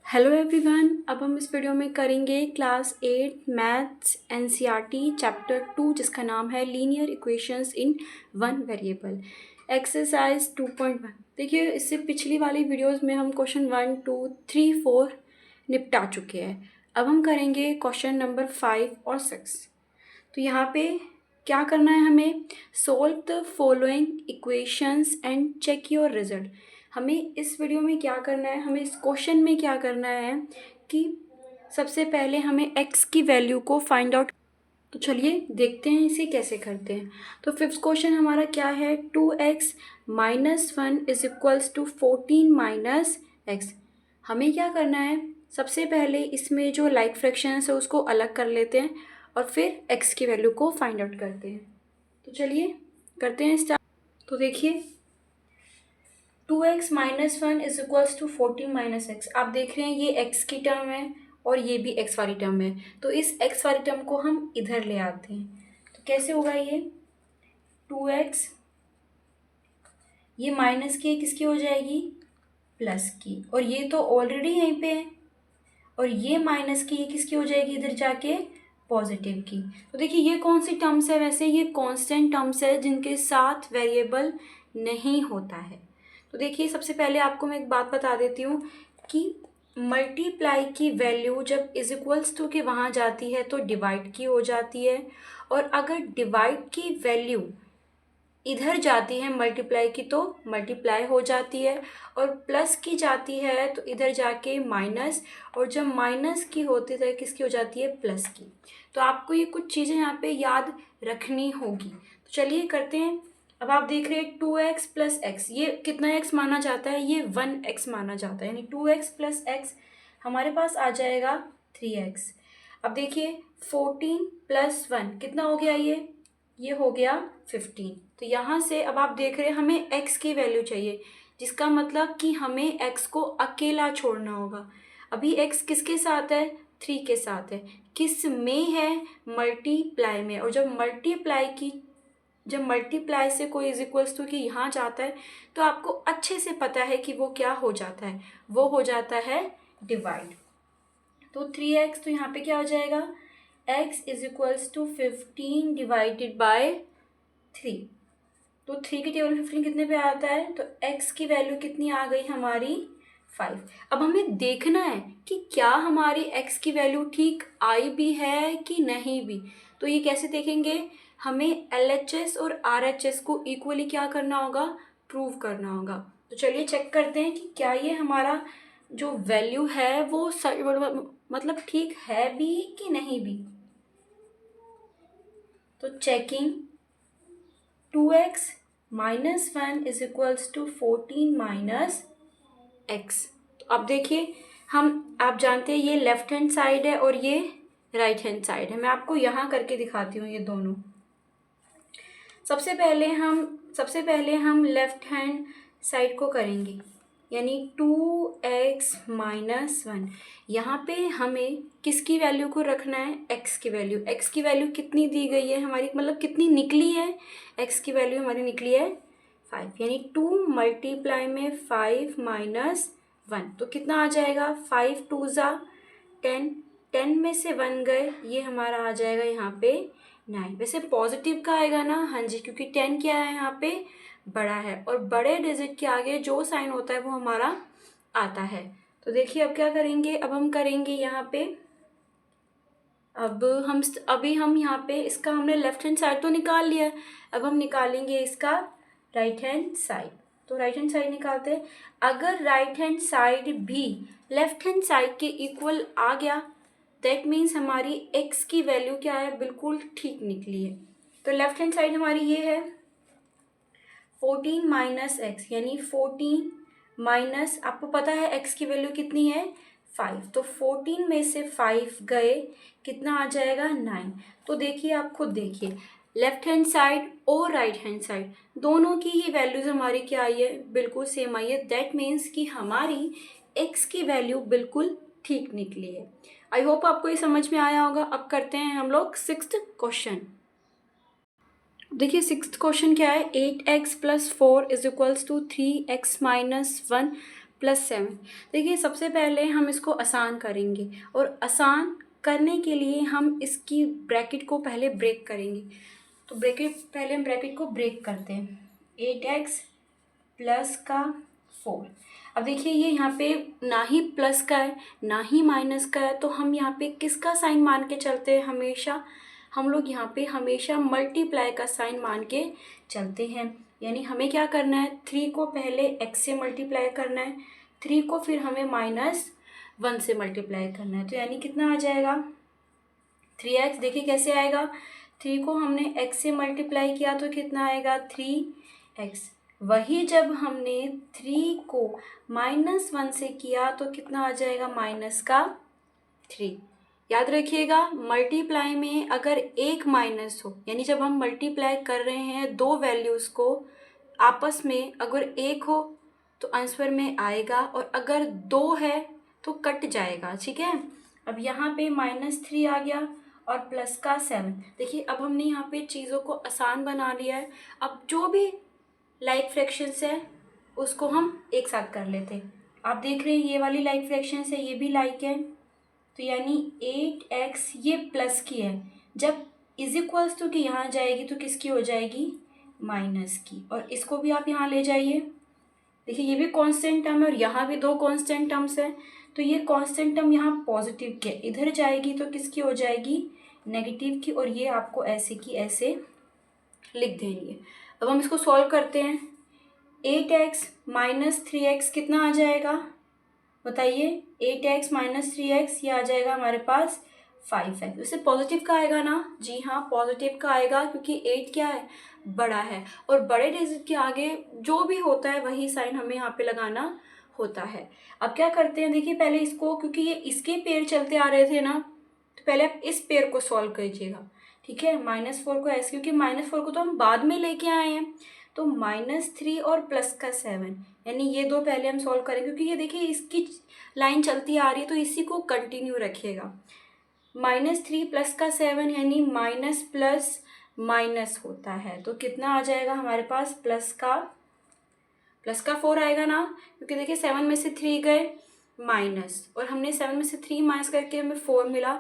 Hello everyone. अब हम इस वीडियो में करेंगे क्लास 8 मैथ्स एनसीईआरटी चैप्टर 2 जिसका नाम है linear equations in one variable exercise 2.1। देखिए, इससे पिछली वाली वीडियोस में हम क्वेश्चन 1 2 3 4 निपटा चुके हैं। अब हम करेंगे क्वेश्चन नंबर 5 और 6। तो यहाँ पे क्या करना है हमें? Solve the following equations and check your result. हमें इस वीडियो में क्या करना है, हमें इस क्वेश्चन में क्या करना है कि सबसे पहले हमें x की वैल्यू को फाइंड आउट। तो चलिए देखते हैं इसे कैसे करते हैं। तो फिफ्थ क्वेश्चन हमारा क्या है? 2x minus 1 is equals to 14 minus x. हमें क्या करना है? सबसे पहले इसमें जो लाइक फ्रैक्शंस है उसको अलग कर लेते हैं और फिर x की वैल्यू को फाइंड आउट करते हैं। तो चलिए करते हैं स्टार्ट। तो देखिए 2x minus 1 is equals to 14 minus x. आप देख रहे हैं ये x की टर्म है और ये भी x वाली टर्म है। तो इस x वाली टर्म को हम इधर ले आते हैं। तो कैसे होगा ये 2x, ये माइनस की किसकी हो जाएगी? प्लस की। और ये तो ऑलरेडी यहीं पे है और ये माइनस की ये किसकी हो जाएगी इधर जाके? पॉजिटिव की। तो देखिए ये कौन सी टर्म्स है? वैसे ये कांस्टेंट टर्म्स है जिनके साथ वेरिएबल नहीं होता है। तो देखिए सबसे पहले आपको मैं एक बात बता देती हूँ कि मल्टीप्लाई की वैल्यू जब इज इक्वल्स टू के वहाँ जाती है तो डिवाइड की हो जाती है, और अगर डिवाइड की वैल्यू इधर जाती है मल्टीप्लाई की तो मल्टीप्लाई हो जाती है, और प्लस की जाती है तो इधर जाके माइनस, और जब माइनस की होती है किसकी हो जाती है? प्लस की। तो आपको ये कुछ चीज़ें यहाँ पे याद रखनी होगी। तो चलिए करते हैं। अब आप देख रहे हैं 2x प्लस एक्स, ये कितना x माना जाता है? ये 1x माना जाता है, यानी 2x प्लस एक्स हमारे पास आ जाएगा 3x। अब देखिए 14 प्लस 1 कितना हो गया? ये हो गया 15। तो यहाँ से अब आप देख रहे हैं हमें x की वैल्यू चाहिए, जिसका मतलब कि हमें x को अकेला छोड़ना होगा। अभी x किसके साथ है? 3 के साथ है। किस में है? मल्टीप्लाई में। और जब मल्टीप्लाई से कोई इज इक्वल्स टू कि यहाँ जाता है तो आपको अच्छे से पता है कि वो क्या हो जाता है, वो हो जाता है डिवाइड। तो 3x, तो यहाँ पे क्या हो जाएगा? x is equals to 15 divided by 3। तो 3 की टेबल 15 कितने पे आता है? तो x की वैल्यू कितनी आ गई हमारी? 5। अब हमें देखना है कि क्या हमारी x की वैल्यू ठीक आई भी है कि नहीं भी। तो ये कैसे देखेंगे? हमें LHS और RHS को इक्वली क्या करना होगा? प्रूव करना होगा। तो चलिए चेक करते हैं कि क्या ये हमारा जो वैल्यू है वो मतलब ठीक है भी कि नहीं भी। तो checking 2x minus 1 is equals to 14 minus x. तो अब देखिए आप जानते हैं ये लेफ्ट हैंड साइड है और ये राइट हैंड साइड है। मैं आपको यहाँ करके दिखाती हूँ ये दोनों। सबसे पहले हम लेफ्ट हैंड साइड को करेंगे, यानी 2x माइनस 1। यहाँ पे हमें किसकी वैल्यू को रखना है? x की वैल्यू। x की वैल्यू कितनी दी गई है हमारी, मतलब कितनी निकली है? x की वैल्यू हमारी निकली है 5, यानी 2 मल्टीप्लाई में 5 माइनस 1 तो कितना आ जाएगा? 5 2 ज़ा 10, 10 में से 1 गए, ये हमारा आ जाएगा यहाँ पे 9। वैसे पॉजिटिव का आएगा ना? हाँ जी, क्योंकि 10 क्या है यहाँ पे? बड़ा है, और बड़े डिजिट के आगे जो साइन होता है वो हमारा आता है। तो देखिए अब क्या करेंगे? अब हम करेंगे यहाँ पे, अभी हम यहाँ पे इसका हमने लेफ्ट हैंड साइड तो निकाल लिया है, अब हम निकालेंगे इसका राइट हैंड साइड। तो राइट हैंड साइड निकालते हैं। अगर राइट हैंड साइड भी लेफ्ट हैंड साइड के इक्वल आ गया दैट मीन्स हमारी x की वैल्यू क्या है? बिल्कुल ठीक निकली है। तो लेफ्ट हैंड साइड हमारी ये है 14 माइनस एक्स, यानी 14 माइनस, आपको पता है x की वैल्यू कितनी है? 5। तो 14 में से 5 गए, कितना आ जाएगा? 9। तो देखिए आप खुद देखिए, लेफ्ट हैंड साइड और राइट हैंड साइड दोनों की ही वैल्यूज हमारी क्या आई है? बिल्कुल सेम आई है। दैट मीन्स कि हमारी x की वैल्यू बिल्कुल ठीक निकली है। आई होप आपको ये समझ में आया होगा। अब करते हैं हम लोग 6th क्वेश्चन। देखिए 6th क्वेश्चन क्या है? 8x plus 4 is equals to 3x minus 1 +7। देखिए सबसे पहले हम इसको आसान करेंगे और आसान करने के लिए हम इसकी ब्रैकेट को पहले ब्रेक करेंगे। तो पहले हम ब्रैकेट को ब्रेक करते हैं। 8x प्लस का 4। अब देखिए ये यहाँ पे ना ही प्लस का है ना ही माइनस का है, तो हम यहाँ पे किसका साइन मान के चलते हैं हमेशा? हम लोग यहाँ पे हमेशा मल्टीप्लाई का साइन मान के चलते हैं। यानी हमें क्या करना है, 3 को पहले x से मल्टीप्लाई करना है, 3 को फिर हमें -1 से मल्टीप्लाई करना है। तो यानी कितना आ जाएगा 3x। देखिए कैसे आएगा, 3 को हमने x से मल्टीप्लाई किया तो कितना आएगा 3x। वही जब हमने 3 को -1 से किया तो कितना आ जाएगा -3। याद रखिएगा मल्टीप्लाई में अगर एक माइनस हो, यानी जब हम मल्टीप्लाई कर रहे हैं दो वैल्यूज़ को आपस में, अगर एक हो तो आंसर में आएगा और अगर 2 है तो कट जाएगा। ठीक है, अब यहाँ पे -3 आ गया और प्लस का 7। देखिए अब हमने यहाँ पे चीज़ों को आसान बना लिया है। अब जो भी लाइक फ्रैक्शंस है उसको हम एक साथ कर लेते हैं। आप देख रहे हैं ये वाली लाइक फ्रैक्शंस है, ये भी लाइक है, तो यानी 8x ये प्लस की है, जब इज इक्वल्स टू की यहाँ जाएगी तो किसकी हो जाएगी माइनस की, और इसको भी आप यहाँ ले जाइए। देखिए ये भी कांस्टेंट टर्म है और यहाँ भी दो कांस्टेंट टर्म्स है, तो ये कांस्टेंट टर्म यहाँ पॉजिटिव की इधर जाएगी तो किसकी हो जाएगी नेगेटिव की, और ये आपको ऐसे की ऐसे लिख देनी है। अब हम इसको सॉल्व करते हैं। 8x माइनस 3x कितना आ जाएगा बताइए, 8x माइनस 3x ये आ जाएगा हमारे पास 5x। इससे पॉजिटिव का आएगा ना, जी हाँ पॉजिटिव का आएगा, क्योंकि 8 क्या है बड़ा है और बड़े डिजिट के आगे जो भी होता है वही साइन हमें यहाँ पे लगाना होता है। अब क्या करते हैं, देखिए पहले इसको, क्योंकि ये इसके पेयर चलते आ रहे थे ना, तो पहले आप इस पेयर को सॉल्व कीजिएगा। ठीक है, -4 को ऐसे, क्योंकि -4 को तो हम बाद में लेके आए हैं, तो -3 और प्लस का 7, यानी ये दो पहले हम सॉल्व करेंगे, क्योंकि ये देखिए इसकी लाइन चलती आ रही है तो इसी को कंटिन्यू रखिएगा। -3 प्लस का 7 यानी माइनस प्लस माइनस होता है, तो कितना आ जाएगा हमारे पास प्लस का 4 आएगा ना, क्योंकि देखिए 7 में से 3 गए माइनस, और हमने 7 में से 3 माइनस करके हमें 4 मिला।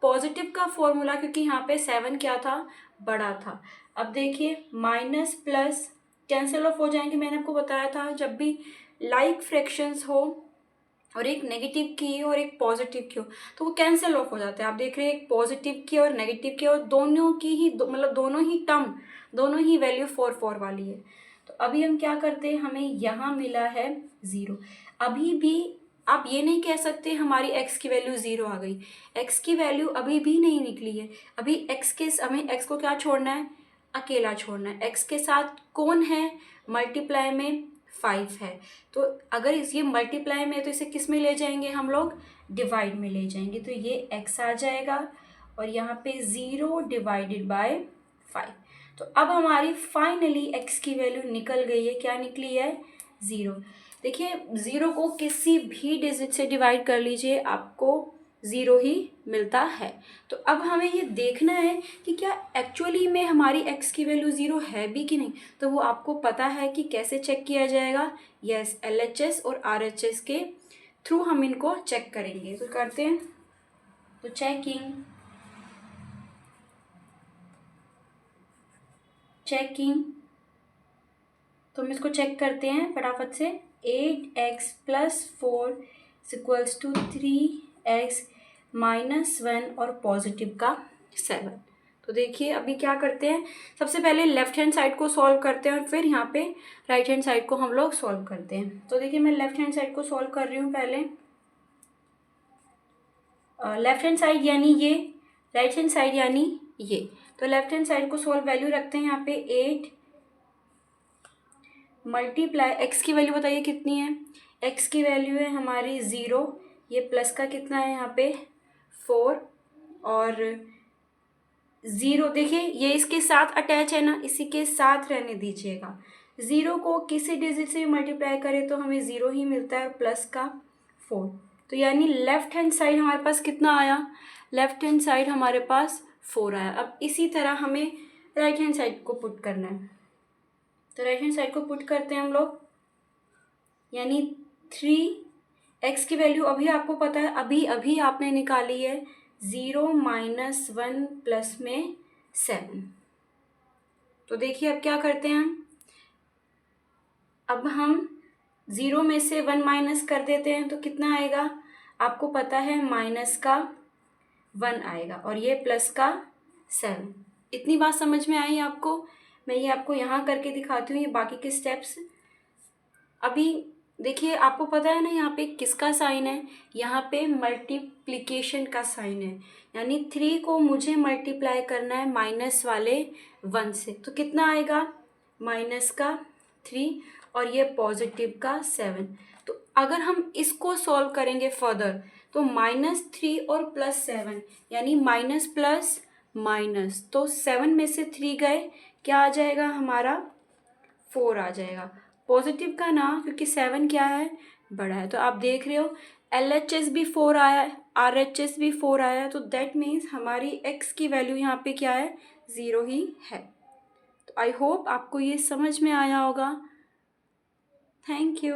पॉजिटिव का फॉर्मूला, क्योंकि यहाँ पे 7 क्या था बड़ा था। अब देखिए माइनस प्लस कैंसिल ऑफ हो जाएंगे, मैंने आपको बताया था जब भी लाइक फ्रैक्शंस हो और एक नेगेटिव की और एक पॉजिटिव की हो तो वो कैंसिल ऑफ हो जाते हैं। आप देख रहे हैं एक पॉजिटिव की और नेगेटिव की, और दोनों की ही मतलब दोनों ही टर्म, दोनों ही वैल्यू 4 वाली है। तो अभी हम क्या करते हैं, हमें यहाँ मिला है 0। अभी भी आप ये नहीं कह सकते हमारी x की वैल्यू 0 आ गई, x की वैल्यू अभी भी नहीं निकली है। अभी हमें x को क्या छोड़ना है, अकेला छोड़ना है। x के साथ कौन है मल्टीप्लाई में 5 है, तो अगर ये मल्टीप्लाई में है तो इसे किस में ले जाएंगे हम लोग, डिवाइड में ले जाएंगे, तो ये x आ जाएगा और यहाँ पे 0 डिवाइडेड बाय 5। तो अब हमारी फाइनली x की वैल्यू निकल गई है, क्या निकली है 0। देखिए 0 को किसी भी डिजिट से डिवाइड कर लीजिए आपको 0 ही मिलता है। तो अब हमें ये देखना है कि क्या एक्चुअली में हमारी x की वैल्यू 0 है भी कि नहीं। तो वो आपको पता है कि कैसे चेक किया जाएगा, यस LHS और RHS के थ्रू हम इनको चेक करेंगे। तो करते हैं, तो चेकिंग तो हम इसको चेक करते हैं फटाफट से। 8x plus 4 equals to 3x minus 1 और पॉजिटिव का 7। तो देखिए अभी क्या करते हैं, सबसे पहले लेफ्ट हैंड साइड को सॉल्व करते हैं और फिर यहाँ पे राइट हैंड साइड को हम लोग सॉल्व करते हैं। तो देखिए मैं लेफ्ट हैंड साइड को सॉल्व कर रही हूँ पहले। लेफ्ट हैंड साइड यानी ये, राइट हैंड साइड यानी ये। तो लेफ्ट हैंड साइड को सॉल्व वैल्यू रखते हैं यहाँ पे 8 मल्टीप्लाई x की वैल्यू बताइए कितनी है, x की वैल्यू है हमारी 0, ये प्लस का कितना है यहाँ पे 4 और 0, देखिए ये इसके साथ अटैच है ना, इसी के साथ रहने दीजिएगा। 0 को किसी डिजिट से मल्टीप्लाई करें तो हमें 0 ही मिलता है और प्लस का 4। तो यानी लेफ्ट हैंड साइड हमारे पास कितना आया, लेफ्ट हैंड साइड हमारे पास 4 आया। अब इसी तरह हमें राइट हैंड साइड को पुट करना है, तो राइट हैंड साइड को पुट करते हैं हम लोग, यानी 3 x की वैल्यू अभी आपको पता है, अभी अभी आपने निकाली है 0 माइनस 1 प्लस में 7। तो देखिए अब क्या करते हैं अब हम 0 में से 1 माइनस कर देते हैं तो कितना आएगा, आपको पता है माइनस का 1 आएगा और ये प्लस का 7। इतनी बात समझ में आई आपको? मैं ये आपको यहाँ करके दिखाती हूँ ये बाकी के स्टेप्स। अभी देखिए आपको पता है ना यहाँ पे किसका साइन है, यहाँ पे मल्टीप्लिकेशन का साइन है, यानी 3 को मुझे मल्टीप्लाई करना है माइनस वाले 1 से। तो कितना आएगा, माइनस का 3 और ये पॉजिटिव का 7। तो अगर हम इसको सॉल्व करेंगे फर्दर तो -3 और +7 यानी माइनस प्लस माइनस, तो 7 में से 3 गए, क्या आ जाएगा हमारा 4 आ जाएगा। पॉजिटिव का ना, क्योंकि 7 क्या है, बड़ा है। तो आप देख रहे हो LHS भी 4 आया है, RHS भी 4 आया है, तो दैट मीन्स हमारी x की वैल्यू यहाँ पे क्या है, 0 ही है। तो आई होप आपको ये समझ में आया होगा। Thank you.